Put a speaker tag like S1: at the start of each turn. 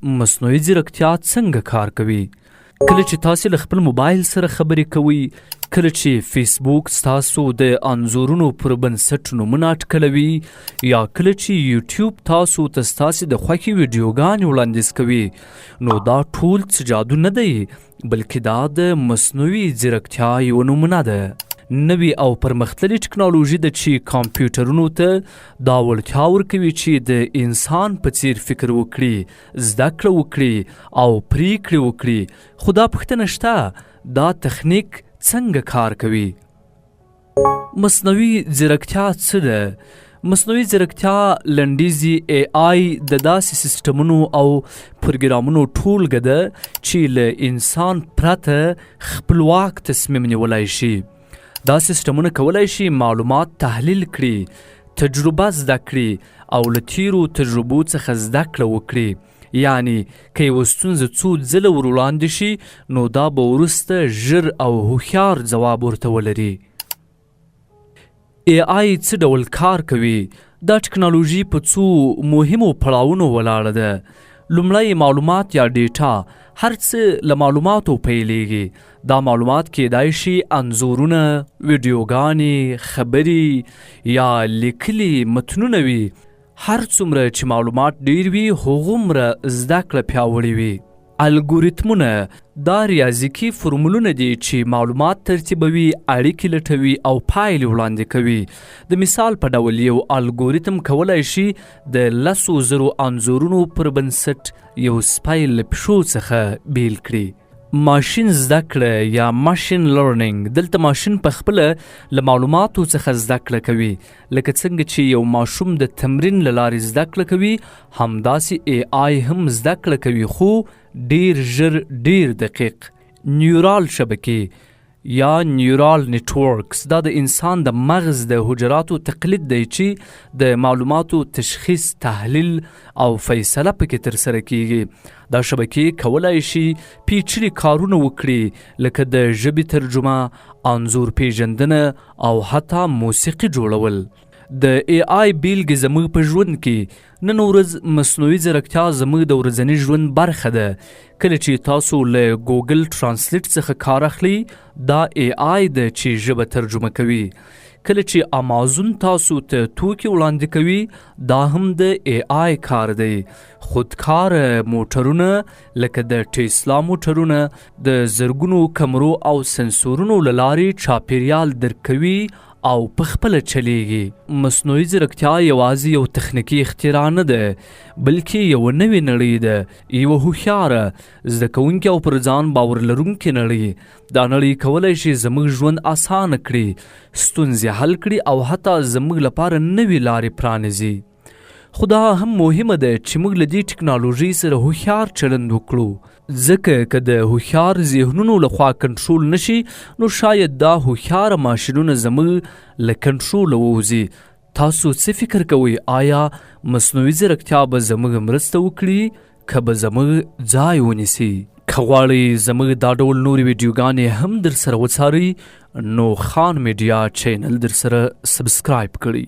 S1: مصنوعي ځیرکتیا څنګه کار کوي؟ کله چې تاسو له خپل موبایل سره خبرې کوئ، کله چې فیسبوک ستاسو د انځورونو پر بنسټ نومونه اټکلوي، یا کله چې یوټیوب تاسو ته ستاسې د خوښې ویډیوګانې وړاندیز کوي، نو دا ټول څه جادو نه دی، بلکې دا د مصنوعي ځیرکتیا یوه نمونه ده. نوي او پرمختللې ټکنالوژي ده چې کمپیوټرونو ته دا وړتیا ورکوي چې د انسان په څیر فکر وکړي، زده کړه وکړي او پریکړې وکړي. خو دا پوښتنه شته، دا تخنیک څنګه کار کوي؟ مصنوعي ځیرکتیا څه ده؟ مصنوعي ځیرکتیا لنډیزي AI د داسې سیسټمونو او پروګرامونو ټولګه ده چې له انسان پرته خپلواک تصمیم نیولی شي. دا سیسټمونه کولی شي معلومات تحلیل کړي، تجربه زده کړي او له تیرو تجربو څخه زده کړه وکړي. یعنی که یوه ستونزه څو ځله ور وړاندې شي، نو دا به وروسته ژر او هوښیار ځواب ورته ولري. AI څه ډول کار کوي؟ دا ټکنالوژي په څو مهمو پړاوونو ولاړه ده. لومړی معلومات یا ډیټا. هر څه له معلوماتو پیلیږي. دا معلومات کیدای شي انځورونه، ویډیوګانې، خبرې یا لیکلي متنونه وي. هر څومره چې معلومات ډیر وي، هغومره زده کړه پیاوړې وي. الګوریتمونه دا ریاضیکي فرمولونه دي چې معلومات ترتیبوي، اړیکې لټوي او پایلې وړاندې کوي. د مثال په ډول یو الګوریتم کولی شي د 10,000 انځورونو پر بنسټ یو سپی له پیشو څخه بیل کړي. ماشین زده کړه یا ماشین لرنینګ، دلته ماشین په خپله له معلوماتو څخه زده کړه کوي. لکه څنګه چې یو ماشوم د تمرین له لارې زده کړه کوي، همداسې AI هم زده کړه کوي، خو ډیر ژر، ډیر دقیق. نیورال شبکې یا نیورال نیټورکس، دا د انسان د مغز د حجراتو تقلید دی چې د معلوماتو تشخیص، تحلیل او فیصله پکې ترسره کیږي. دا شبکې کولی شي پیچلي کارونه وکړي، لکه د ژبې ترجمه، انځور پیژندنه او حتی موسیقي جوړول. د AI بیلګې زموږ په ژوند کې نن ورځ مصنوعي ځیرکتیا زموږ د ورځني ژوند برخه ده. کله چې تاسو له ګوګل ټرانسلیټ څخه کار اخلي، دا AI ده چې ژبه ترجمه کوي. کله چې امازون تاسو ته توکي وړاندې کوي، دا هم د AI کار دی. خودکار موټرونه لکه د ټیسلا موټرونه د زرګونو کمرو او سنسورونو له لارې چاپیریال درک کوي او په خپله چلیږي. مصنوعي ځیرکتیا یوازې یو تخنیکي اختراع نه ده، بلکې یوه نوې نړۍ ده، یوه هوښیاره، زده کوونکې او پر ځان باور لرونکې نړۍ. دا نړۍ کولی شي زموږ ژوند اسانه کړي، ستونزې حل کړي او حتی زموږ لپاره نوې لارې پرانیزي. خو دا هم مهمه ده چې موږ له دې ټکنالوژۍ سره هوښیار چلند وکړو، ځکه که د هوښیار ذهنونو لخوا کنټرول نشي، نو شاید دا هوښیاره ماشینونه زموږ له کنټروله ووځي. تاسو څه فکر کوئ؟ آیا مصنوعي ځیرکتیا به زموږ مرسته وکړي که به زموږ ځای ونیسي؟ که غواړئ زموږ دا ډول نورې ویډیوګانې هم در سره وڅارئ، نو خان میډیا چینل در سره سبسکرایب کړئ.